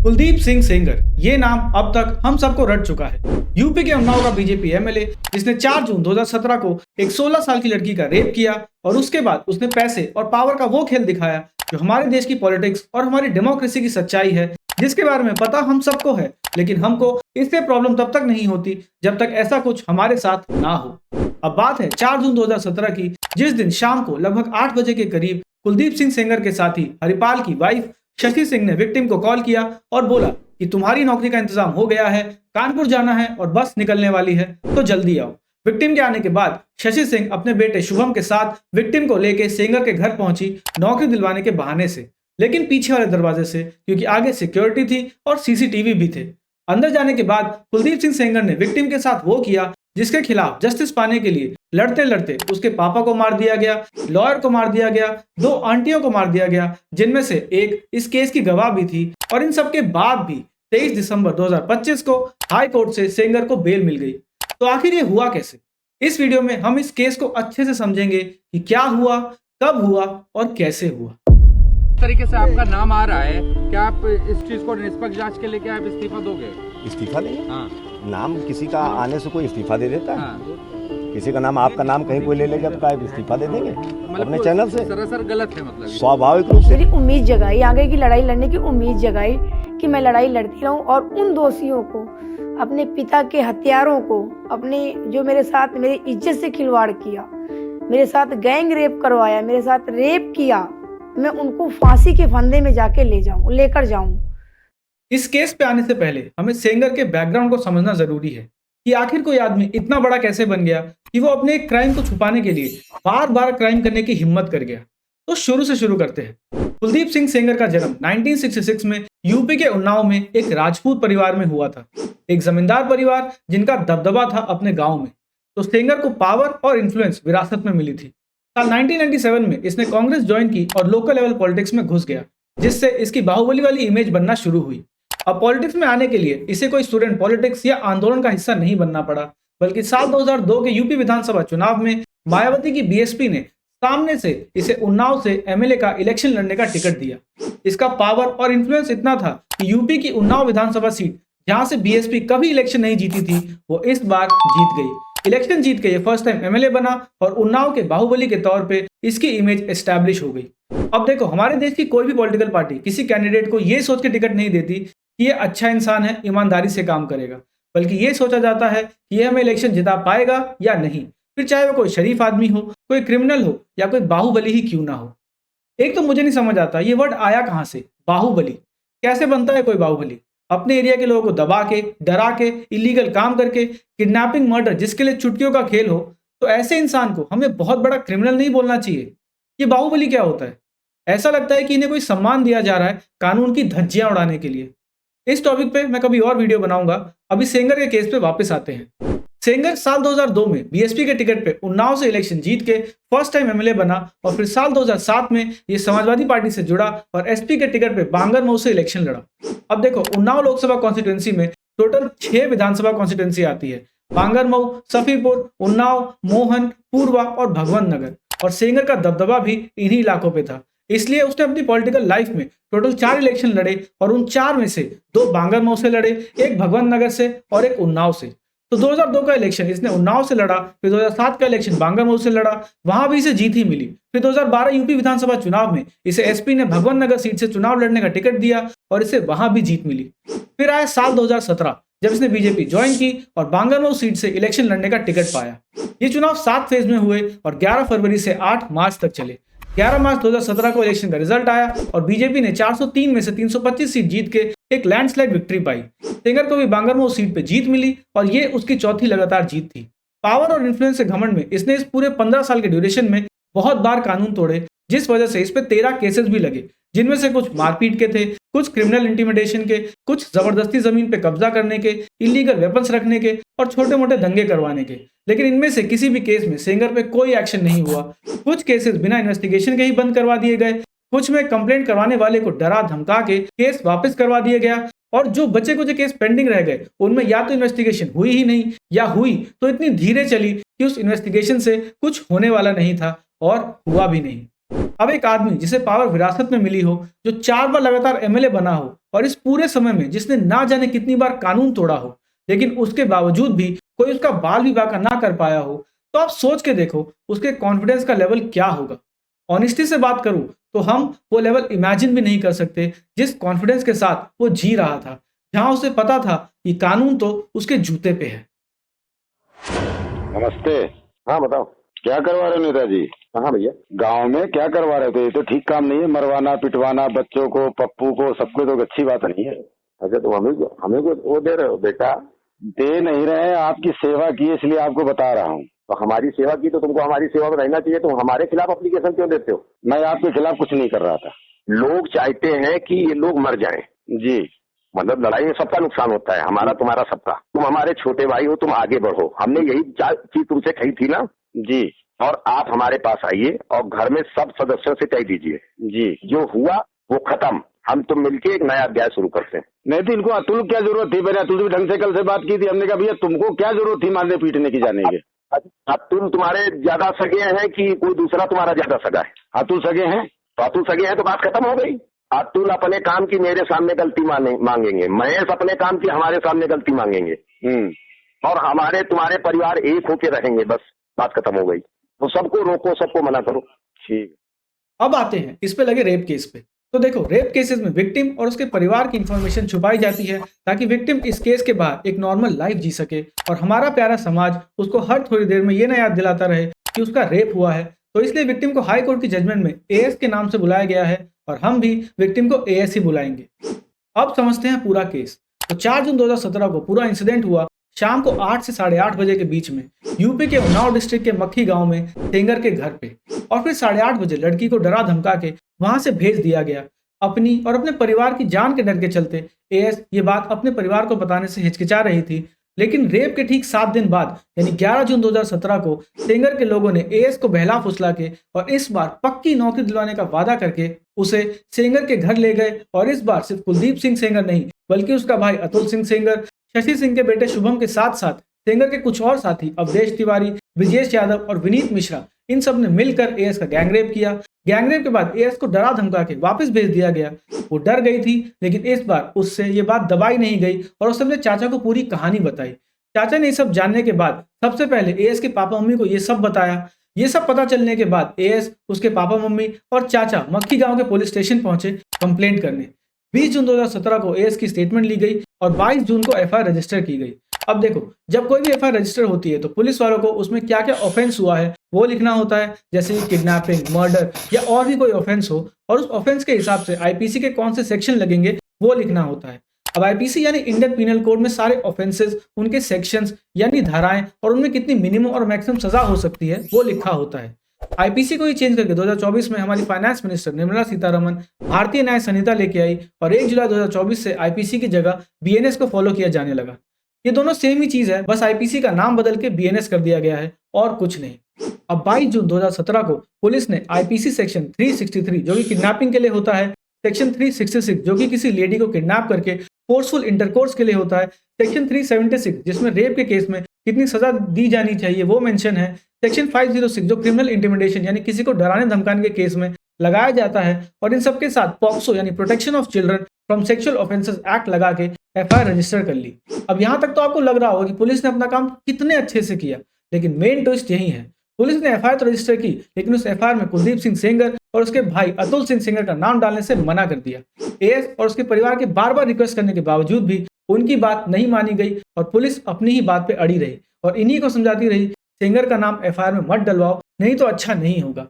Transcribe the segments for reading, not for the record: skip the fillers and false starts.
कुलदीप सिंह सेंगर, ये नाम अब तक हम सबको रट चुका है। यूपी के उन्नाव का बीजेपी एमएलए जिसने 4 जून 2017 को एक 16 साल की लड़की का रेप किया और उसके बाद उसने पैसे और पावर का वो खेल दिखाया जो हमारे देश की पॉलिटिक्स और हमारी डेमोक्रेसी की सच्चाई है, जिसके बारे में पता हम सबको है, लेकिन हमको इससे प्रॉब्लम तब तक नहीं होती जब तक ऐसा कुछ हमारे साथ ना हो। अब बात है 4 जून 2017 की, जिस दिन शाम को लगभग 8 बजे के करीब कुलदीप सिंह सेंगर के साथी हरिपाल की वाइफ शशि सिंह ने विक्टिम को कॉल किया और बोला कि तुम्हारी नौकरी का इंतजाम हो गया है, कानपुर जाना है और बस निकलने वाली है, तो जल्दी आओ। विक्टिम के आने के बाद शशि सिंह अपने बेटे शुभम के साथ विक्टिम को लेकर सेंगर के घर पहुंची नौकरी दिलवाने के बहाने से, लेकिन पीछे वाले दरवाजे से, क्योंकि आगे सिक्योरिटी थी और सीसीटीवी भी थे। अंदर जाने के बाद कुलदीप सिंह सेंगर ने विक्टिम के साथ वो किया जिसके खिलाफ जस्टिस पाने के लिए लड़ते लड़ते उसके पापा को मार दिया गया, लॉयर को मार दिया गया, 2 आंटियों को मार दिया गया, जिनमें से एक इस केस की गवाह भी थी। और इन सब के बाद भी 23 दिसंबर 2025 को हाई कोर्ट से सेंगर को बेल मिल गई। तो आखिर ये हुआ कैसे? इस वीडियो में हम इस केस को अच्छे से समझेंगे कि क्या हुआ, कब हुआ और कैसे हुआ। तरीके से आपका नाम आ रहा है, क्या आप इस चीज को निष्पक्ष जांच के लिए क्या आप इस्तीफा दोगे? इस्तीफा नहीं? हाँ। नाम किसी का आने से कोई इस्तीफा दे देता है? हाँ। किसी का नाम, आपका नाम कहीं कोई ले लेगा तो क्या इस्तीफा दे देंगे अपने चैनल से? सरासर गलत है। मतलब स्वाभाविक रूप से मेरी उम्मीद जगाई, आगे की लड़ाई लड़ने की उम्मीद जगाई कि मैं लड़ाई लड़ती रहूं और उन दोषियों को, अपने पिता के हत्यारों को, अपने जो मेरे साथ मेरी इज्जत से खिलवाड़ किया, मेरे साथ गैंग रेप करवाया, मेरे साथ रेप किया, मैं उनको फांसी के फंदे में जाके लेकर जाऊं। इस केस पे आने से पहले हमें सेंगर के बैकग्राउंड को समझना जरूरी है कि आखिर कोई आदमी इतना बड़ा कैसे बन गया कि वो अपने एक क्राइम को छुपाने के लिए बार बार क्राइम करने की हिम्मत कर गया। तो शुरू से शुरू करते हैं। कुलदीप सिंह सेंगर का जन्म 1966 में यूपी के उन्नाव में एक राजपूत परिवार में हुआ था, एक जमींदार परिवार जिनका दबदबा था अपने गांव में। तो सेंगर को पावर और इन्फ्लुएंस विरासत में मिली थी। साल 1997 में इसने कांग्रेस ज्वाइन की और लोकल लेवल पॉलिटिक्स में घुस गया, जिससे इसकी बाहुबली वाली इमेज बनना शुरू हुई। अब पॉलिटिक्स में आने के लिए इसे कोई स्टूडेंट पॉलिटिक्स या आंदोलन का हिस्सा नहीं बनना पड़ा, बल्कि साल 2002 के यूपी विधानसभा चुनाव में मायावती की बीएसपी ने सामने से इसे उन्नाव से एमएलए का इलेक्शन लड़ने का टिकट दिया। इसका पावर और इन्फ्लुएंस इतना था कि यूपी की उन्नाव विधानसभा सीट, जहां से बीएसपी कभी इलेक्शन नहीं जीती थी, वो इस बार जीत गई। इलेक्शन जीत के ये फर्स्ट टाइम एमएलए बना और उन्नाव के बाहुबली के तौर पे इसकी इमेज एस्टैब्लिश हो गई। अब देखो, हमारे देश की कोई भी पॉलिटिकल पार्टी किसी कैंडिडेट को ये सोच के टिकट नहीं देती कि ये अच्छा इंसान है, ईमानदारी से काम करेगा, बल्कि ये सोचा जाता है कि ये हमें इलेक्शन जिता पाएगा या नहीं, फिर चाहे वो कोई शरीफ आदमी हो, कोई क्रिमिनल हो या कोई बाहुबली ही क्यों ना हो। एक तो मुझे नहीं समझ आता ये वर्ड आया कहां से, बाहुबली कैसे बनता है? कोई बाहुबली अपने एरिया के लोगों को दबा के, डरा के, इलीगल काम करके, किडनैपिंग, मर्डर जिसके लिए चुटकियों का खेल हो, तो ऐसे इंसान को हमें बहुत बड़ा क्रिमिनल नहीं बोलना चाहिए। ये बाहुबली क्या होता है? ऐसा लगता है कि इन्हें कोई सम्मान दिया जा रहा है कानून की धज्जियां उड़ाने के लिए। इस टॉपिक पे मैं कभी और वीडियो बनाऊंगा। अभी सेंगर के केस पे वापस आते हैं। सेंगर साल 2002 में बीएसपी के टिकट पे उन्नाव से इलेक्शन जीत के फर्स्ट टाइम एमएलए बना और फिर साल 2007 में ये समाजवादी पार्टी से जुड़ा और एसपी के टिकट पे बांगरमऊ से इलेक्शन लड़ा। अब देखो, उन्नाव लोकसभा कॉन्स्टिट्यूंसी में टोटल 6 विधानसभा कॉन्स्टिट्यूंसी आती है: बांगरमऊ, सफीपुर, उन्नाव, मोहन, पूर्वा और भगवंत नगर। और सेंगर का दबदबा भी इन्हीं इलाकों पे था, इसलिए उसने अपनी पॉलिटिकल लाइफ में टोटल 4 इलेक्शन लड़े और उन 4 में से 2 बांगरमऊ से लड़े, एक भगवंत नगर से और एक उन्नाव से। तो 2002 का इलेक्शन इसने उन्नाव से लड़ा, फिर 2007 का इलेक्शन बांगरमऊ से लड़ा, वहां भी इसे जीत ही मिली। फिर 2012 यूपी विधानसभा चुनाव में इसे एसपी ने भगवंत नगर सीट से चुनाव लड़ने का टिकट दिया और इसे वहां भी जीत मिली। फिर आया साल 2017 जब इसने बीजेपी ज्वाइन की और बांगरमऊ सीट से इलेक्शन लड़ने का टिकट पाया। ये चुनाव 7 फेज में हुए और 11 फरवरी से 8 मार्च तक चले। 11 मार्च 2017 को इलेक्शन का रिजल्ट आया और बीजेपी ने 403 में से 325 सीट जीत के एक लैंडस्लाइड विक्ट्री पाई। सेंगर को भी बांगरमऊ सीट पे जीत मिली और ये उसकी चौथी लगातार जीत थी। पावर और इन्फ्लुएंस के घमंड में इसने इस पूरे 15 साल के ड्यूरेशन में बहुत बार कानून तोड़े, जिस वजह से इस पे 13 केसेस भी लगे, जिनमें से कुछ मारपीट के थे, कुछ क्रिमिनल इंटिमिडेशन के, कुछ जबरदस्ती जमीन पे कब्जा करने के, इलीगल वेपन्स रखने के और छोटे मोटे दंगे करवाने के। लेकिन इनमें से किसी भी केस में सेंगर पे कोई एक्शन नहीं हुआ। कुछ केसेस बिना इन्वेस्टिगेशन के ही बंद करवा दिए गए, कुछ में कंप्लेंट करवाने वाले को डरा धमका के केस वापस करवा दिया गया और जो बचे कुछ केस पेंडिंग रह गए उनमें या तो इन्वेस्टिगेशन हुई ही नहीं या हुई तो इतनी धीरे चली कि उस इन्वेस्टिगेशन से कुछ होने वाला नहीं था और हुआ भी नहीं। अब एक आदमी जिसे पावर विरासत में मिली हो, जो 4 बार लगातार एमएलए बना हो और इस पूरे समय में जिसने ना जाने कितनी बार कानून तोड़ा हो, लेकिन उसके बावजूद भी कोई उसका बाल भी बांका ना कर पाया हो, तो आप सोच के देखो उसके कॉन्फिडेंस का लेवल क्या होगा। ऑनेस्टी से बात करूं तो हम वो लेवल इमेजिन भी नहीं कर सकते जिस कॉन्फिडेंस के साथ वो जी रहा था, जहां उसे पता था कि कानून तो उसके जूते पे है। नमस्ते। हाँ बताओ। क्या करवा रहे हो नेताजी? हाँ भैया। गांव में क्या करवा रहे थे? ये तो ठीक काम नहीं है, मरवाना पिटवाना बच्चों को, पप्पू को, सबको तो अच्छी बात नहीं है। अच्छा तो हमें को वो दे रहे हो बेटा? दे नहीं रहे हैं, आपकी सेवा की इसलिए आपको बता रहा हूँ। तो हमारी सेवा की तो तुमको हमारी सेवा में रहना चाहिए, तो हमारे खिलाफ एप्लीकेशन क्यों देते हो? मैं आपके खिलाफ कुछ नहीं कर रहा था। लोग चाहते हैं कि ये लोग मर जाएं। जी, मतलब लड़ाई में सबका नुकसान होता है, हमारा तुम्हारा सबका। तुम हमारे छोटे भाई हो, तुम आगे बढ़ो। हमने यही चीज तुमसे कही थी ना जी, और आप हमारे पास आइए और घर में सब सदस्यों से कह दीजिए जी। जो हुआ वो खत्म, हम तुम मिलके एक नया अध्याय शुरू करते हैं। नहीं तो इनको अतुल क्या जरूरत थी? मैंने अतुल से भी ढंग से कल से बात की थी। हमने कहा भैया तुमको क्या जरूरत थी मारने पीटने की, जाने के? अतुल तुम्हारे ज्यादा सगे हैं कि कोई दूसरा तुम्हारा ज्यादा सगा है? अतुल सगे हैं। तो अतुल सगे हैं तो बात खत्म हो गई। अतुल अपने काम की मेरे सामने गलती मांगेंगे, महेश अपने काम की हमारे सामने गलती मांगेंगे, और हमारे तुम्हारे परिवार एक होके रहेंगे, बस बात खत्म हो गई। तो सबको रोको, सबको मना करो। ठीक। अब आते हैं इस पे लगे रेप केस पे। तो देखो, रेप केसेस में विक्टिम और उसके परिवार की इंफॉर्मेशन छुपाई जाती है ताकि विक्टिम इस केस के बाद एक नॉर्मल लाइफ जी सके और हमारा प्यारा समाज उसको हर थोड़ी देर में ये ना याद दिलाता रहे कि उसका रेप हुआ है। तो इसलिए विक्टिम को हाई कोर्ट की जजमेंट में एएस के नाम से बुलाया गया है और हम भी विक्टिम को एएस ही बुलाएंगे। अब समझते हैं पूरा केस। तो 4 जून 2017 को पूरा इंसिडेंट हुआ शाम को 8 से 8:30 बजे के बीच में यूपी के उन्नाव डिस्ट्रिक्ट के मक्खी गांव में सेंगर के घर पे, और फिर 8:30 बजे लड़की को डरा धमका के वहां से भेज दिया गया। अपनी और अपने परिवार की जान के डर के चलते एएस ये बात अपने परिवार को बताने से हिचकिचा रही थी, लेकिन रेप के ठीक 7 दिन बाद यानी 11 जून 2017 को सेंगर के लोगों ने एएस को बहला फुसला के और इस बार पक्की नौकरी दिलवाने का वादा करके उसे सेंगर के घर ले गए। और इस बार सिर्फ कुलदीप सिंह सेंगर नहीं बल्कि उसका भाई अतुल सिंह सेंगर, शशि सिंह के बेटे शुभम के साथ साथ सेंगर के कुछ और साथी अवधेश तिवारी, ब्रिजेश यादव और विनीत मिश्रा, इन सब ने मिलकर एएस का गैंगरेप किया। गैंगरेप के बाद एएस को डरा धमका के वापस भेज दिया गया। वो डर गई थी, लेकिन इस बार उससे ये बात दबाई नहीं गई और उसने अपने चाचा को पूरी कहानी बताई। चाचा ने ये सब जानने के बाद सबसे पहले एएस के पापा मम्मी को ये सब बताया। ये सब पता चलने के बाद एएस, उसके पापा मम्मी और चाचा मक्खी गांव के पुलिस स्टेशन पहुंचे कंप्लेंट करने। 20 जून 2017 को एएस की स्टेटमेंट ली गई और 22 जून को एफआईआर रजिस्टर की गई। अब देखो, जब कोई भी एफआईआर रजिस्टर होती है तो पुलिस वालों को उसमें क्या क्या ऑफेंस हुआ है वो लिखना होता है, जैसे किडनैपिंग, मर्डर या और भी कोई ऑफेंस हो, और उस ऑफेंस के हिसाब से आईपीसी के कौन से सेक्शन लगेंगे वो लिखना होता है। अब आईपीसी यानी इंडियन पिनल कोड में सारे ऑफेंसेस, उनके सेक्शंस यानी धाराएं और उनमें कितनी मिनिमम और मैक्सिमम सजा हो सकती है वो लिखा होता है। आईपीसी को ही चेंज करके 2024 में हमारी फाइनेंस मिनिस्टर निर्मला सीतारमन भारतीय न्याय संहिता लेके आई और 1 जुलाई 2024 से आईपीसी की जगह बीएनएस को फॉलो किया जाने लगा। ये दोनों सेम ही चीज है, बस आईपीसी का नाम बदल के बीएनएस कर दिया गया है और कुछ नहीं। अब 22 जून 2017 को पुलिस ने आईपीसी सेक्शन 363 जो कि किडनैपिंग के लिए होता है, सेक्शन 366 जो कि किसी लेडी को किडनैप करके फोर्सफुल इंटरकोर्स के लिए होता है, सेक्शन 376 जिसमें रेप के केस में कितनी सजा दी जानी चाहिए वो मेंशन है, सेक्शन 506 जो क्रिमिनल इंटिमिडेशन यानी किसी को डराने धमकाने के केस में लगाया जाता है, और इन सबके साथ पॉक्सो यानी protection of children from sexual offences act लगा के एफआईआर रजिस्टर कर ली। अब यहाँ तक तो आपको लग रहा होगा कि पुलिस ने अपना काम कितने अच्छे से किया, लेकिन मेन ट्विस्ट यही है। पुलिस ने एफआईआर तो रजिस्टर की, लेकिन उस एफआईआर में कुलदीप सिंह सेंगर और उसके भाई अतुल सिंह सेंगर का नाम डालने से मना कर दिया। एएस और उसके परिवार के बार बार रिक्वेस्ट करने के बावजूद भी उनकी बात नहीं मानी गई और पुलिस अपनी ही बात पे अड़ी रही और इन्हीं को समझाती रही सेंगर का नाम एफआईआर में मत डलवाओ, नहीं तो अच्छा नहीं होगा।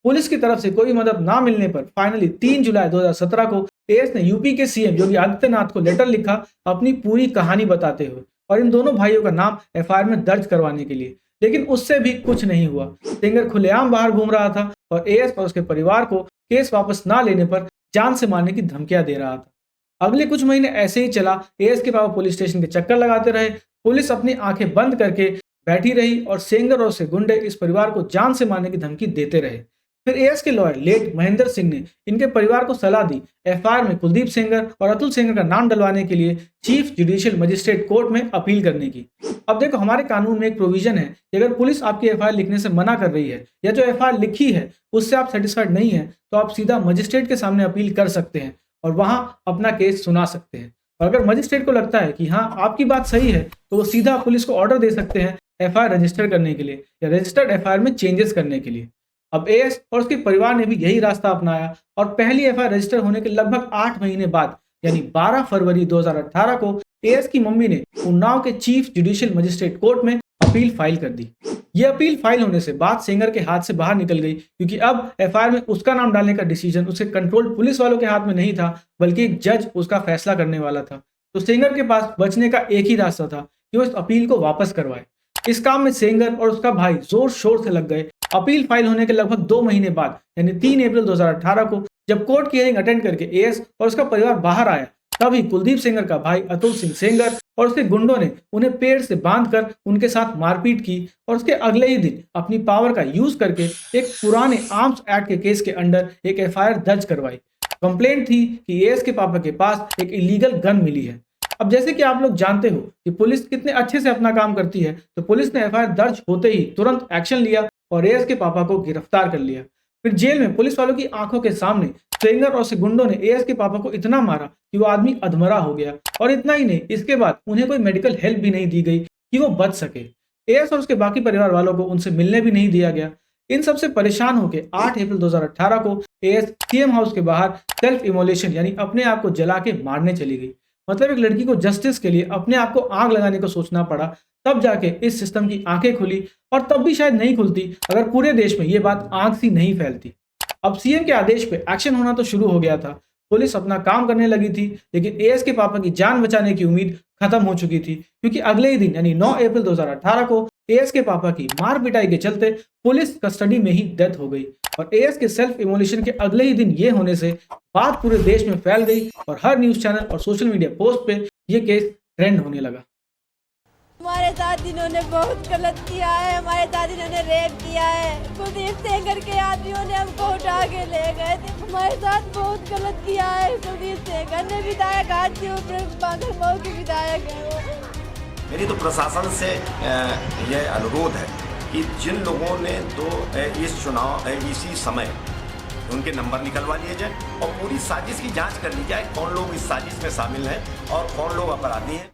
पुलिस की तरफ से कोई मदद ना मिलने पर फाइनली 3 जुलाई 2017 को एएस ने यूपी के सीएम योगी आदित्यनाथ को लेटर लिखा अपनी पूरी कहानी बताते हुए और इन दोनों भाइयों का नाम एफआईआर में दर्ज करवाने के लिए, लेकिन उससे भी कुछ नहीं हुआ। सेंगर खुलेआम बाहर घूम रहा था और एएस और उसके परिवार को केस वापस ना लेने पर जान से मारने की धमकियां दे रहा था। अगले कुछ महीने ऐसे ही चला। एएस के पापा पुलिस स्टेशन के चक्कर लगाते रहे, पुलिस अपनी आंखें बंद करके बैठी रही और सेंगर और उसके गुंडे इस परिवार को जान से मारने की धमकी देते रहे। फिर एएस के लॉयर लेट महेंद्र सिंह ने इनके परिवार को सलाह दी एफआईआर में कुलदीप सेंगर और अतुल सेंगर का नाम डलवाने के लिए चीफ जुडिशियल मजिस्ट्रेट कोर्ट में अपील करने की। अब देखो, हमारे कानून में एक प्रोविजन है कि अगर पुलिस आपकी एफआईआर लिखने से मना कर रही है या जो एफआईआर लिखी है उससे आप सेटिस्फाइड नहीं है तो आप सीधा मजिस्ट्रेट के सामने अपील कर सकते हैं और वहां अपना केस सुना सकते हैं। और अगर मजिस्ट्रेट को लगता है कि हाँ आपकी बात सही है तो वो सीधा पुलिस को ऑर्डर दे सकते हैं एफआईआर रजिस्टर करने के लिए या रजिस्टर्ड एफआईआर में चेंजेस करने के लिए। अब एएस और उसके परिवार ने भी यही रास्ता अपनाया और पहली एफआईआर रजिस्टर होने के लगभग 8 महीने बाद यानी 12 फरवरी 2018 को एएस की मम्मी ने उन्नाव के चीफ जुडिशियल मजिस्ट्रेट कोर्ट में अपील फाइल कर दी। ये अपील फाइल होने से बात सेंगर के हाथ से बाहर निकल गई क्योंकि अब एफआईआर में उसका नाम डालने का डिसीजन उसके कंट्रोल पुलिस वालों के हाथ में नहीं था बल्कि एक जज उसका फैसला करने वाला था। तो सेंगर के पास बचने का एक ही रास्ता था कि वो इस अपील को वापस करवाए। इस काम में सेंगर और उसका भाई जोर शोर से लग गए। अपील फाइल होने के लगभग 2 महीने बाद यानी 3 अप्रैल 2018 को जब कोर्ट की हियरिंग अटेंड करके एएस और उसका परिवार बाहर आया तभी कुलदीप सेंगर का भाई अतुल सिंह सेंगर और उसके गुंडों ने उन्हें पेड़ से बांधकर उनके साथ मारपीट की और उसके अगले ही दिन अपनी पावर का यूज करके एक पुराने आर्म्स एक्ट के केस के अंडर एक एफआईआर दर्ज करवाई। कंप्लेंट थी कि एएस के पापा के पास एक इलीगल गन मिली है। अब जैसे कि आप लोग जानते हो कि पुलिस कितने अच्छे से अपना काम करती है, तो पुलिस ने एफआईआर दर्ज होते ही तुरंत एक्शन लिया और एएस के पापा को गिरफ्तार कर लिया। फिर जेल में पुलिस वालों की आंखों के सामने सेंगर और उसके गुंडों ने एएस के पापा को इतना मारा कि वो आदमी अधमरा हो गया और इतना ही नहीं, इसके बाद उन्हें कोई मेडिकल हेल्प भी नहीं दी गई कि वो बच सके। एएस और उसके बाकी परिवार वालों को उनसे मिलने भी नहीं दिया गया। इन सबसे परेशान होकर 8 अप्रैल 2018 को एएस सीएम हाउस के बाहर सेल्फ इमोलेशन यानी अपने आप को जला के मारने चली गई। मतलब एक लड़की को जस्टिस के लिए अपने आप को आग लगाने को सोचना पड़ा, तब जाके इस सिस्टम की आंखें खुली और तब भी शायद नहीं खुलती अगर पूरे देश में ये बात आग सी नहीं फैलती। अब सीएम के आदेश पे एक्शन होना तो शुरू हो गया था, पुलिस अपना काम करने लगी थी, लेकिन एएस के पापा की जान बचाने की उम्मीद खत्म हो चुकी थी क्योंकि अगले ही दिन यानी 9 अप्रैल 2018 को एएस के पापा की मार पिटाई के चलते पुलिस कस्टडी में ही डेथ हो गई और एएस के सेल्फ इमोलेशन के अगले ही दिन ये होने से बात पूरे देश में फैल गई और हर न्यूज चैनल और सोशल मीडिया पोस्ट पे ये केस ट्रेंड होने लगा। हमारे साथ इन्होंने बहुत गलत किया है, हमारे साथ इन्होंने रेप किया है। कुलदीप सेंगर के आदमियों ने हमको उठा के ले गए थे, हमारे साथ बहुत गलत किया है। कुलदीप सेंगर ने विधायक हाथ के ऊपर बागर मऊ के विधायक है वो। मेरी तो प्रशासन से यह अनुरोध है कि जिन लोगों ने इस चुनाव इसी समय उनके नंबर निकलवा लिए जाए और पूरी साजिश की जांच कर ली जाए, कौन लोग इस साजिश में शामिल हैं और कौन लोग अपराधी हैं।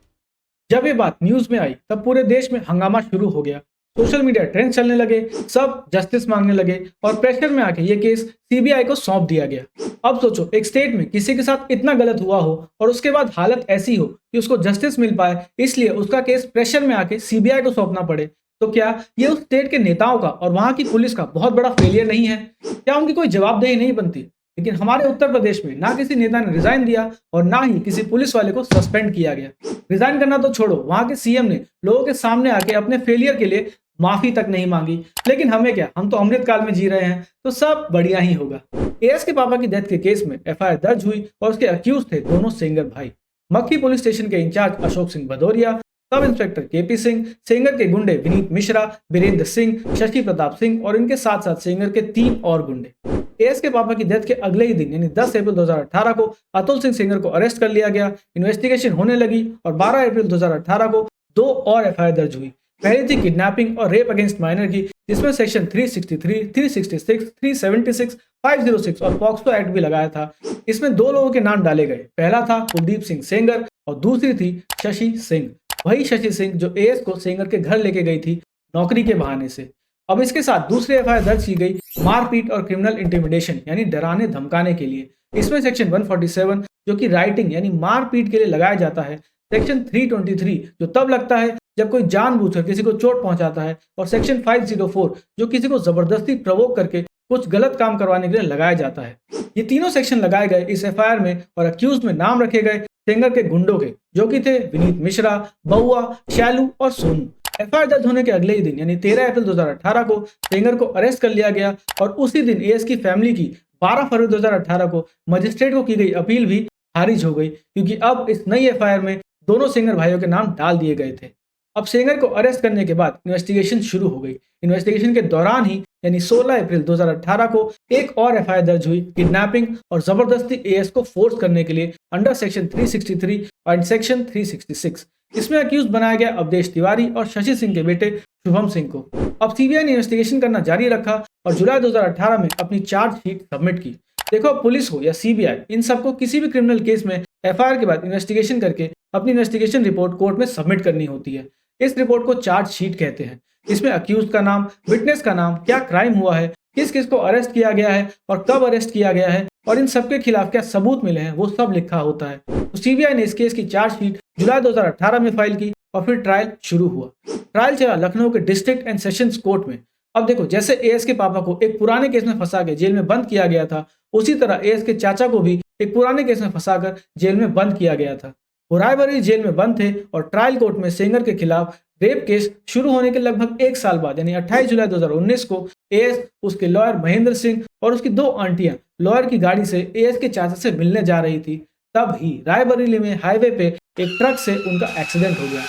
जब ये बात न्यूज में आई तब पूरे देश में हंगामा शुरू हो गया, सोशल मीडिया ट्रेंड चलने लगे, सब जस्टिस मांगने लगे और प्रेशर में आके ये केस सीबीआई को सौंप दिया गया। अब सोचो, एक स्टेट में किसी के साथ इतना गलत हुआ हो और उसके बाद हालत ऐसी हो कि उसको जस्टिस मिल पाए, इसलिए उसका केस प्रेशर में आके सीबीआई को सौंपना पड़े। तो क्या ये उस स्टेट के नेताओं का और वहां की पुलिस का बहुत बड़ा फेलियर नहीं है? क्या उनकी कोई जवाबदेही नहीं बनती? लेकिन हमारे उत्तर प्रदेश में ना किसी नेता ने रिजाइन दिया और ना ही किसी पुलिस वाले को सस्पेंड किया गया। रिजाइन करना तो छोड़ो, वहां के सीएम ने लोगों के सामने आके अपने फेलियर के लिए माफी तक नहीं मांगी। लेकिन हमें क्या, हम तो अमृत काल में जी रहे हैं, तो सब बढ़िया ही होगा। एएस के पापा की डेथ के केस में एफआईआर दर्ज हुई और उसके अक्यूज थे दोनों सेंगर भाई। मक्खी पुलिस स्टेशन के इंचार्ज अशोक सिंह भदौरिया, सब इंस्पेक्टर केपी सिंह, सेंगर के गुंडे विनीत मिश्रा, बीरेंद्र सिंह, शशि प्रताप सिंह और इनके साथ साथ सेंगर के 3 और गुंडे। एएस के पापा की डेथ के अगले ही दिन यानी 10 अप्रैल 2018 को अतुल सिंह सेंगर को अरेस्ट कर लिया गया। इन्वेस्टिगेशन होने लगी और 12 अप्रैल 2018 को 2 और एफआईआर दर्ज हुई। पहली थी किडनैपिंग और रेप अगेंस्ट माइनर की, जिसमें सेक्शन 363, 366, 376, 506 और पॉक्सो एक्ट भी लगाया था। इसमें 2 लोगों के नाम डाले गए, पहला था कुलदीप सिंह सेंगर और दूसरी थी शशि सिंह। वही शशि सिंह जो एएस को सेंगर के घर लेके गई थी नौकरी के बहाने से। अब इसके साथ दूसरी एफआईआर दर्ज की गई मारपीट और क्रिमिनल इंटिमिडेशन यानी डराने धमकाने के लिए। इसमें सेक्शन 147 जो कि राइटिंग यानी मारपीट के लिए लगाया जाता है, सेक्शन 323 जो तब लगता है जब कोई जानबूझकर किसी को चोट पहुंचाता है, और सेक्शन 504 जो किसी को जबरदस्ती प्रवोक करके कुछ गलत काम करवाने के लिए लगाया जाता है। ये तीनों सेक्शन लगाए गए इस एफआईआर में और अक्यूज में नाम रखे गए सेंगर के गुंडों के, जो कि थे विनीत मिश्रा, बउआ, शैलू और सोनू। एफआईआर दर्ज होने के अगले ही दिन यानी 13 अप्रैल 2018 को सेंगर को अरेस्ट कर लिया गया और उसी दिन एएस की फैमिली की 12 फरवरी 2018 को मजिस्ट्रेट को की गई अपील भी खारिज हो गई, क्योंकि अब इस नई एफआईआर में दोनों सेंगर भाइयों के नाम डाल दिए गए थे। अब सेंगर को अरेस्ट करने के बाद इन्वेस्टिगेशन शुरू हो गई। इन्वेस्टिगेशन के दौरान ही यानी 16 अप्रैल 2018 को एक और एफआईआर दर्ज हुई किडनैपिंग और जबरदस्ती एएस को फोर्स करने के लिए अंडर सेक्शन 363 और सेक्शन 366। इसमें अक्यूज बनाया गया अवधेश तिवारी और शशि सिंह के बेटे शुभम सिंह को। अब सीबीआई ने इन्वेस्टिगेशन करना जारी रखा और जुलाई 2018 में अपनी चार्जशीट सबमिट की। देखो, पुलिस हो या सीबीआई, इन सबको किसी भी क्रिमिनल केस में एफआईआर के बाद इन्वेस्टिगेशन करके अपनी इन्वेस्टिगेशन रिपोर्ट कोर्ट में सबमिट करनी होती है। इस रिपोर्ट को चार्जशीट कहते हैं। इसमें अक्यूज का नाम, विटनेस का नाम, क्या क्राइम हुआ है, किस किस को अरेस्ट किया गया है और कब अरेस्ट किया गया है और इन सबके खिलाफ क्या सबूत मिले हैं, वो सब लिखा होता है। तो सीबीआई ने इस केस की चार्जशीट जुलाई 2018 में फाइल की और फिर ट्रायल शुरू हुआ। ट्रायल चला लखनऊ के डिस्ट्रिक्ट एंड सेशंस कोर्ट में। अब देखो, जैसे एएस के पापा को एक पुराने केस में फंसा के जेल में बंद किया गया था, उसी तरह एएस के चाचा को भी एक पुराने केस में फंसाकर जेल में बंद किया गया था। वो रायबरेली जेल में बंद थे और ट्रायल कोर्ट में सेंगर के खिलाफ रेप केस शुरू होने के लगभग एक साल बाद यानी 28 जुलाई 2019 को एएस, उसके लॉयर महेंद्र सिंह और उसकी 2 आंटियां लॉयर की गाड़ी से एएस के चाचा से मिलने जा रही थी। तब ही रायबरेली में हाईवे पे एक ट्रक से उनका एक्सीडेंट हो गया।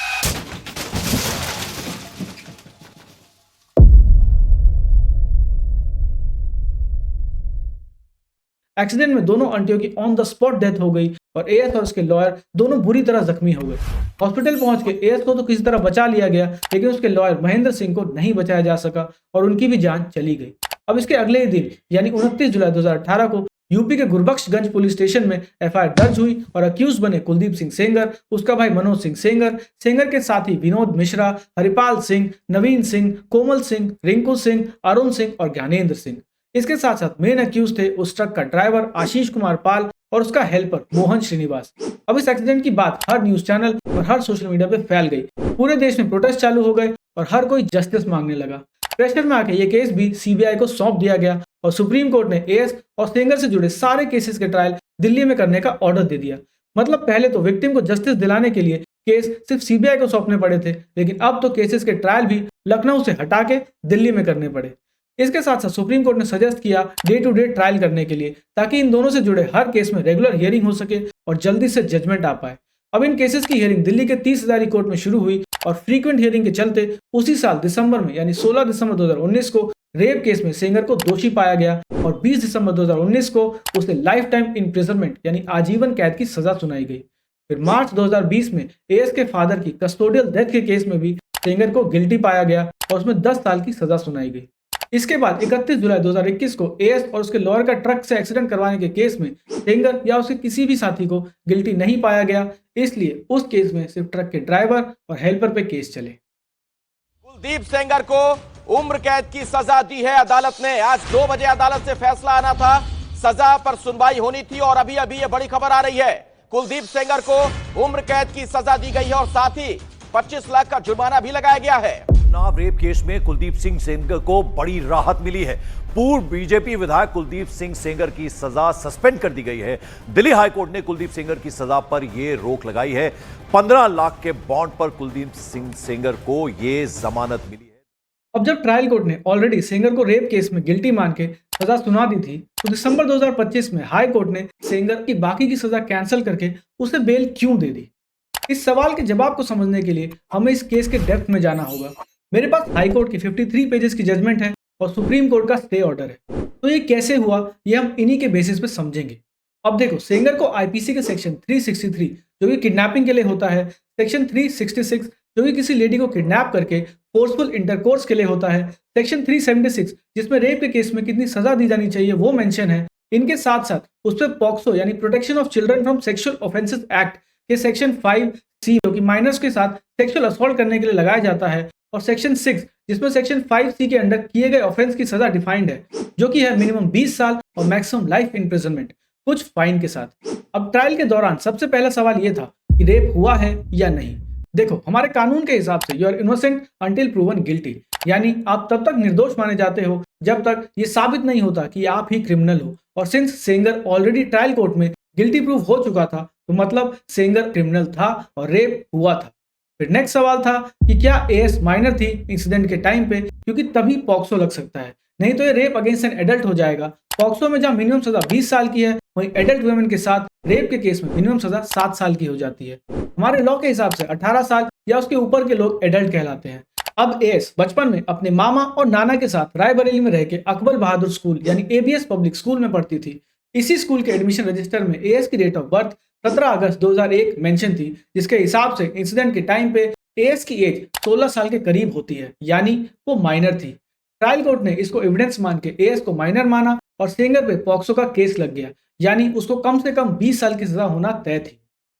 एक्सीडेंट में दोनों आंटियों की ऑन द स्पॉट डेथ हो गई और एएस और उसके लॉयर दोनों बुरी तरह जख्मी हो गए। हॉस्पिटल पहुंच के एएस को तो किसी तरह बचा लिया गया, लेकिन उसके लॉयर महेंद्र सिंह को नहीं बचाया जा सका और उनकी भी जान चली गई। अब इसके अगले ही दिन यानी 29 जुलाई 2018 को यूपी के गुरबख्शगंज पुलिस स्टेशन में एफआईआर दर्ज हुई और अक्यूज बने कुलदीप सिंह सेंगर, उसका भाई मनोज सिंह सेंगर, सेंगर के साथी विनोद मिश्रा, हरिपाल सिंह, नवीन सिंह, कोमल सिंह, रिंकू सिंह, अरुण सिंह और ज्ञानेंद्र सिंह। इसके साथ साथ मेन अक्यूज थे उस ट्रक का ड्राइवर आशीष कुमार पाल और उसका हेल्पर मोहन श्रीनिवास। अब इस एक्सीडेंट की बात हर न्यूज चैनल और हर सोशल मीडिया पे फैल गई। पूरे देश में प्रोटेस्ट चालू हो गए और हर कोई जस्टिस मांगने लगा। प्रेशर में आके ये केस भी सीबीआई को सौंप दिया गया और सुप्रीम कोर्ट ने एएस और सेंगर से जुड़े सारे केसेस के ट्रायल दिल्ली में करने का ऑर्डर दे दिया। मतलब पहले तो विक्टिम को जस्टिस दिलाने के लिए केस सिर्फ सीबीआई को सौंपने पड़े थे, लेकिन अब तो केसेस के ट्रायल भी लखनऊ से हटा के दिल्ली में करने पड़े। इसके साथ साथ सुप्रीम कोर्ट ने सजेस्ट किया डे टू डे ट्रायल करने के लिए, ताकि इन दोनों से जुड़े हर केस में रेगुलर हियरिंग हो सके और जल्दी से जजमेंट आ पाए। अब इन केसेस की हियरिंग दिल्ली के 30 हजारी कोर्ट में शुरू हुई और फ्रीक्वेंट हियरिंग के चलते उसी साल दिसंबर में यानी 16 दिसंबर 2019 को रेप केस में सेंगर को दोषी पाया गया और 20 दिसंबर 2019 को उसे लाइफ टाइम इम्प्रिजनमेंट यानी आजीवन कैद की सजा सुनाई गई। फिर मार्च 2020 में एएस के फादर की कस्टोडियल डेथ के केस में भी सेंगर को गिल्टी पाया गया और उसमें 10 साल की सजा सुनाई गई। इसके बाद 31 जुलाई 2021 को एएस और उसके लॉयर का ट्रक से एक्सीडेंट करवाने के केस में सेंगर या उसके किसी भी साथी को गिल्टी नहीं पाया गया, इसलिए उस केस में सिर्फ ट्रक के ड्राइवर और हेल्पर पे केस चले। कुलदीप सेंगर को उम्र कैद की सजा दी है अदालत ने। आज 2 बजे अदालत से फैसला आना था, सजा पर सुनवाई होनी थी और अभी अभी ये बड़ी खबर आ रही है, कुलदीप सेंगर को उम्र कैद की सजा दी गई है और साथ ही 25 लाख का जुर्माना भी लगाया गया है। उन्नाव रेप केस में कुलदीप सिंह सेंगर को बड़ी राहत मिली है। पूर्व बीजेपी विधायक कुलदीप सिंह सेंगर की सजा सस्पेंड कर दी गई है। दिल्ली हाईकोर्ट ने कुलदीप सेंगर की सजा पर यह रोक लगाई है। 15 लाख के बॉन्ड पर कुलदीप सिंह सेंगर को यह जमानत मिली है। अब जब ट्रायल कोर्ट ने ऑलरेडी सेंगर को रेप केस में गिल्टी मान के सजा सुना दी थी, तो दिसंबर 2025 में हाई कोर्ट ने सेंगर की बाकी की सजा कैंसिल करके उसे बेल क्यों दे दी? इस सवाल के जवाब को समझने के लिए हमें इस केस के डेप्थ में जाना होगा। मेरे पास हाई कोर्ट की 53 पेजेस की जजमेंट है और सुप्रीम कोर्ट का स्टे ऑर्डर है। तो ये कैसे हुआ, ये हम इन्हीं के बेसिस पे समझेंगे। अब देखो, सेंगर को आईपीसी के सेक्शन 363 जो कि किडनैपिंग के लिए होता है, सेक्शन 366 जो कि किसी लेडी को किडनैप करके फोर्सफुल इंटरकोर्स के लिए होता है, सेक्शन 376 जिसमें रेप के केस में कितनी सजा दी जानी चाहिए वो मेंशन है। इनके साथ साथ उस पर पॉक्सो यानी protection of children from sexual offences act के सेक्शन 5C जो कि माइनर्स के साथ सेक्सुअल असॉल्ट करने के लिए लगाया जाता है, और सेक्शन 6 जिसमें सेक्शन 5C के अंडर किए गए ऑफेंस की सजा डिफाइंड है, जो कि है मिनिमम 20 साल और मैक्सिमम लाइफ इम्प्रिजनमेंट कुछ फाइन के साथ। अब ट्रायल के दौरान सबसे पहला सवाल यह था कि रेप हुआ है या नहीं। देखो, हमारे कानून के हिसाब से you are innocent until proven guilty, यानी आप तब तक निर्दोष माने जाते हो जब तक ये साबित नहीं होता कि आप ही क्रिमिनल हो। और since Sengar already trial court में गिल्टी प्रूव हो चुका था, तो मतलब सेंगर क्रिमिनल था और रेप हुआ था। फिर नेक्स्ट सवाल था कि क्या एएस माइनर थी इंसिडेंट के टाइम पे, क्योंकि तभी पॉक्सो लग सकता है, नहीं तो ये रेप अगेंस्ट एन एडल्ट हो जाएगा। पॉक्सो में जहां मिनिमम सजा 20 साल की है, वहीं एडल्ट वुमेन के साथ रेप के केस में मिनिमम सजा 7 साल की हो जाती है। हमारे लॉ के हिसाब से 18 साल या उसके ऊपर के लोग एडल्ट कहलाते हैं। अब एएस बचपन में अपने मामा और नाना के साथ रायबरेली में रह के अकबर बहादुर स्कूल यानी एबीएस पब्लिक स्कूल में पढ़ती थी। इसी स्कूल के एडमिशन रजिस्टर में एएस की डेट ऑफ बर्थ 17 अगस्त 2001 मेंशन थी, जिसके हिसाब से इंसिडेंट के टाइम पे एएस की एज 16 साल के करीब होती है, यानी वो माइनर थी। ट्रायल कोर्ट ने इसको एविडेंस मान के एएस को माइनर माना और सेंगर पे पॉक्सो का केस लग गया, यानी उसको कम से कम 20 साल की सजा होना तय थी।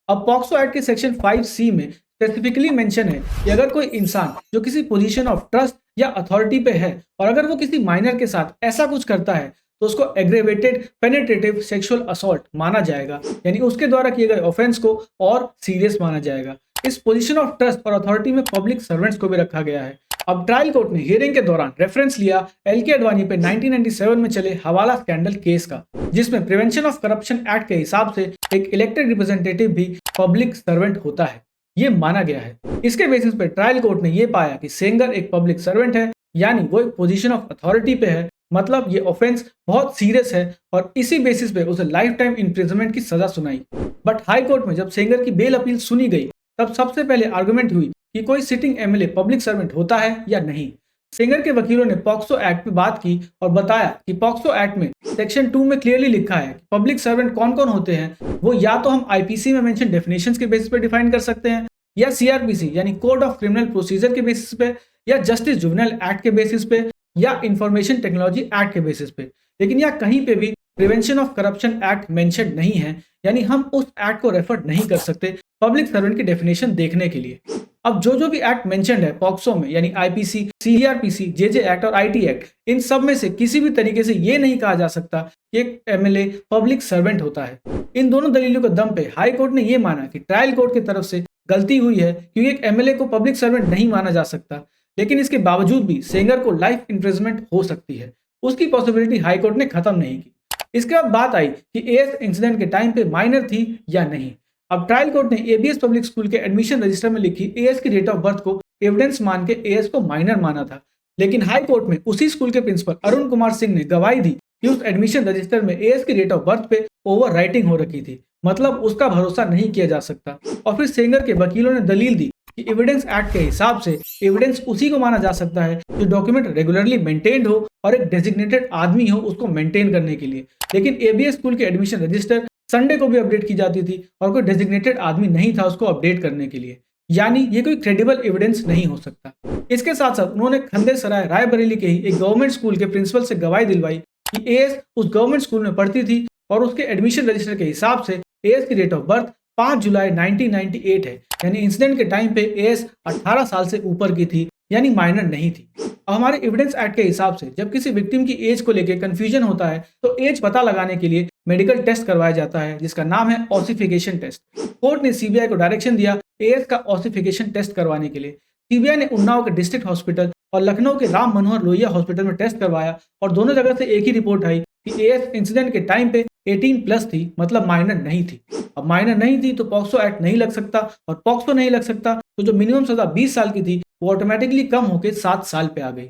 अब पॉक्सो एक्ट के सेक्शन 5C में स्पेसिफिकली मेंशन है कि अगर कोई इंसान जो किसी पोजीशन ऑफ ट्रस्ट या अथॉरिटी पे है और अगर वो किसी माइनर के साथ ऐसा कुछ करता है तो उसको एग्रेवेटेड पेनिट्रेटिव सेक्सुअल असॉल्ट माना जाएगा, यानी उसके द्वारा किए गए ऑफेंस को और सीरियस माना जाएगा। इस पोजीशन ऑफ ट्रस्ट और अथॉरिटी में पब्लिक सर्वेंट्स को भी रखा गया है। अब ट्रायल कोर्ट ने हियरिंग के दौरान रेफरेंस लिया एलके अडवाणी पे 1997 में चले हवाला स्कैंडल केस का, जिसमें प्रिवेंशन ऑफ करप्शन एक्ट के हिसाब से एक इलेक्टेड रिप्रेजेंटेटिव भी पब्लिक सर्वेंट होता है, ये माना गया है। इसके बेसिस पे ट्रायल कोर्ट ने ये पाया कि सेंगर एक पब्लिक सर्वेंट है, यानी वो एक पोजीशन ऑफ अथॉरिटी पे है, मतलब ये ऑफेंस बहुत सीरियस है और इसी बेसिस पे उसे लाइफ टाइम इम्प्रिजनमेंट की सजा सुनाई। बट हाई कोर्ट में जब सेंगर की बेल अपील सुनी गई तब सबसे पहले आर्गुमेंट हुई कि कोई सिटिंग एमएलए पब्लिक सर्वेंट होता है या नहीं। सेंगर के वकीलों ने पॉक्सो एक्ट पे बात की और बताया कि पॉक्सो एक्ट में सेक्शन 2 में क्लियरली लिखा है कि पब्लिक सर्वेंट कौन कौन होते हैं वो या तो हम आईपीसी में मेंशन डेफिनेशंस के बेसिस पे डिफाइन कर सकते हैं, या सीआरपीसी यानी कोड ऑफ क्रिमिनल प्रोसीजर के बेसिस पे, या जस्टिस जुवेनाइल एक्ट के बेसिस पे, या इंफॉर्मेशन टेक्नोलॉजी एक्ट के बेसिस पे। लेकिन यहाँ कहीं पे भी prevention of corruption act mention नहीं है, यानी हम उस एक्ट को रेफर नहीं कर सकते पब्लिक सर्वेंट की डेफिनेशन देखने के लिए। अब जो भी एक्ट मेंशन्ड है पॉक्सो में, यानी आईपीसी, सीआरपीसी, जेजे एक्ट और आईटी एक्ट, इन सब में से किसी भी तरीके से ये नहीं कहा जा सकता कि एक एमएलए पब्लिक सर्वेंट होता है। इन दोनों दलीलों के दम पे हाई कोर्ट ने ये माना कि ट्रायल कोर्ट की तरफ से गलती हुई है, क्योंकि एक एमएलए को पब्लिक सर्वेंट नहीं माना जा सकता। लेकिन इसके बावजूद भी सेंगर को लाइफ इम्प्रिजनमेंट हो सकती है, उसकी पॉसिबिलिटी हाई कोर्ट ने खत्म नहीं की। इसके बाद बात आई कि एएस इंसिडेंट के टाइम पे माइनर थी या नहीं। अब ट्रायल कोर्ट ने एबीएस पब्लिक स्कूल के एडमिशन रजिस्टर में लिखी एएस की डेट ऑफ बर्थ को एविडेंस मान के एएस को माइनर माना था, लेकिन हाई कोर्ट में उसी स्कूल के प्रिंसिपल अरुण कुमार सिंह ने गवाही दी कि उस एडमिशन रजिस्टर में एएस की डेट ऑफ बर्थ पे ओवर राइटिंग हो रखी थी, मतलब उसका भरोसा नहीं किया जा सकता। और फिर सेंगर के वकीलों ने दलील दी कि एविडेंस एक्ट के हिसाब से एविडेंस उसी को माना जा सकता है जो डॉक्यूमेंट रेगुलरली मेंटेन्ड हो और एक डेजिग्नेटेड आदमी हो उसको मेंटेन करने के लिए। लेकिन एबीएस स्कूल के एडमिशन रजिस्टर संडे को भी अपडेट की जाती थी और कोई डेजिग्नेटेड आदमी नहीं था उसको अपडेट करने के लिए, यानी ये कोई क्रेडिबल एविडेंस नहीं हो सकता। इसके साथ साथ उन्होंने खंडेसराय रायबरेली के ही एक गवर्नमेंट स्कूल के प्रिंसिपल से गवाही दिलवाई कि एएस उस गवर्नमेंट स्कूल में पढ़ती थी और उसके एडमिशन रजिस्टर के हिसाब से एएस की डेट ऑफ बर्थ 5 जुलाई 1998 है, यानी इंसिडेंट के टाइम पे एएस 18 साल से ऊपर की थी, यानी माइनर नहीं थी। अब हमारे एविडेंस एक्ट के हिसाब से जब किसी विक्टिम की एज को लेकर कंफ्यूजन होता है तो एज पता लगाने के लिए मेडिकल टेस्ट करवाया जाता है, जिसका नाम है ऑसिफिकेशन टेस्ट। कोर्ट ने सीबीआई को डायरेक्शन दिया एएस का ऑसिफिकेशन टेस्ट करवाने के लिए। सीबीआई ने उन्नाव के डिस्ट्रिक्ट हॉस्पिटल और लखनऊ के राम मनोहर लोहिया हॉस्पिटल में टेस्ट करवाया और दोनों जगह से एक ही रिपोर्ट आई कि एएस इंसिडेंट के टाइम पे 18+ थी, मतलब माइनर नहीं थी। अब माइनर नहीं थी तो पॉक्सो एक्ट नहीं लग सकता, और पॉक्सो नहीं लग सकता तो जो मिनिमम सजा 20 साल की थी वो ऑटोमेटिकली कम होकर 7 साल पे आ गई।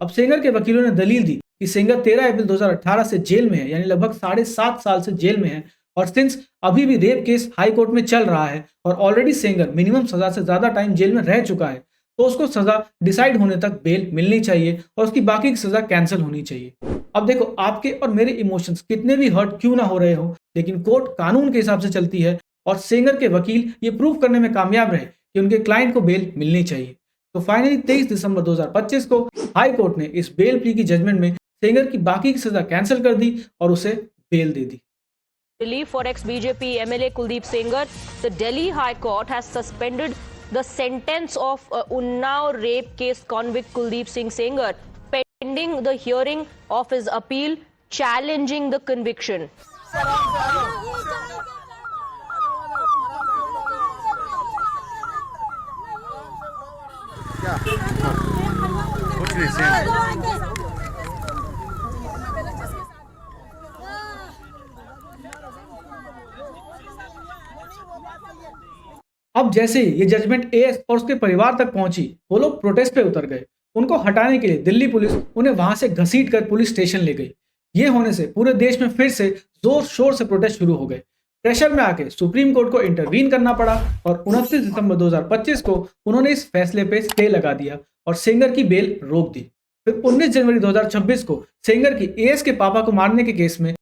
अब सेंगर के वकीलों ने दलील दी कि सेंगर 13 अप्रैल 2018 से जेल में है, यानी लगभग 7.5 साल से जेल में है, और सिंस अभी भी रेप केस हाई कोर्ट में चल रहा है और ऑलरेडी सेंगर मिनिमम सजा से ज्यादा टाइम जेल में रह चुका है, तो उसको सजा डिसाइड होने तक बेल मिलनी चाहिए और उसकी बाकी की सजा कैंसिल होनी चाहिए। अब देखो, आपके और मेरे इमोशंस कितने भी हर्ट क्यों ना हो रहे हो, लेकिन कोर्ट कानून के हिसाब से चलती है और सेंगर के वकील ये प्रूव करने में कामयाब रहे कि उनके क्लाइंट को बेल मिलनी चाहिए। तो फाइनली 23 दिसंबर 2025 को हाई कोर्ट ने इस बेल प्ली की जजमेंट में सेंगर की बाकी की सजा कैंसिल कर दी और उसे बेल दे दी। Relief for ex-BJP MLA Kuldeep Sengar, the Delhi High Court has suspended the sentence of Unnao rape case convict Kuldeep Singh Sengar pending the hearing of his appeal challenging the conviction. कुछ नहीं same. अब जैसे ही ये judgement as और उसके परिवार तक पहुंची, वो लोग प्रोटेस्ट पे उतर गए। उनको हटाने के लिए दिल्ली पुलिस उन्हें वहां से घसीट कर पुलिस स्टेशन ले गई। ये होने से पूरे देश में फिर से जोर शोर से प्रोटेस्ट शुरू हो गए। प्रेशर में आके सुप्रीम कोर्ट को इंटरवीन करना पड़ा और 29 दिसंबर 2025 को उन्होंने इस फैसले पे स्टे लगा दिया और सेंगर की बेल रोक दी। फिर 19 जनवरी 2026 को सेंगर की एएस के पापा को मारने के केस में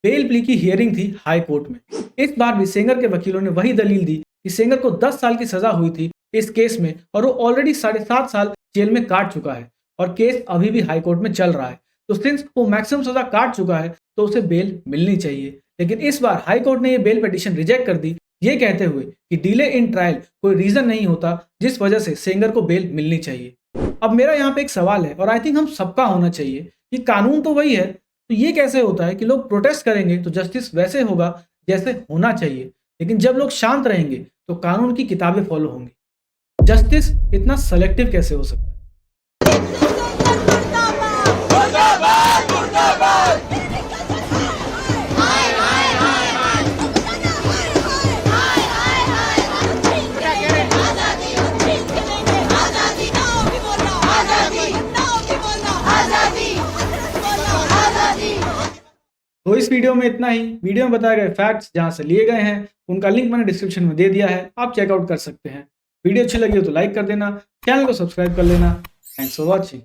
बेल प्ली की हियरिंग थी हाई कोर्ट में। इस बार भी सेंगर के वकीलों ने वही दलील दी कि सेंगर को 10 साल की सजा हुई थी इस केस में और वो ऑलरेडी 7.5 साल जेल में काट चुका है और केस अभी भी हाई कोर्ट में चल रहा है। तो सिंस वो मैक्सिमम सजा काट चुका है तो उसे बेल मिलनी चाहिए। लेकिन इस बार हाई कोर्ट ने ये बेल पिटीशन रिजेक्ट कर दी, ये कहते हुए कि डिले इन ट्रायल कोई रीजन नहीं होता जिस वजह से सेंगर को बेल मिलनी चाहिए। अब मेरा यहाँ पे एक सवाल है और आई थिंक हम सबका होना चाहिए कि कानून तो वही है, तो ये कैसे होता है कि लोग प्रोटेस्ट करेंगे तो जस्टिस वैसे होगा जैसे होना चाहिए, लेकिन जब लोग शांत रहेंगे तो कानून की किताबें फॉलो होंगी। जस्टिस इतना सेलेक्टिव कैसे हो सकता है? तो इस वीडियो में इतना ही। वीडियो में बताए गए फैक्ट्स जहां से लिए गए हैं उनका लिंक मैंने डिस्क्रिप्शन में दे दिया है, आप चेकआउट कर सकते हैं। वीडियो अच्छी लगी हो तो लाइक कर देना, चैनल को सब्सक्राइब कर लेना। Thanks for watching.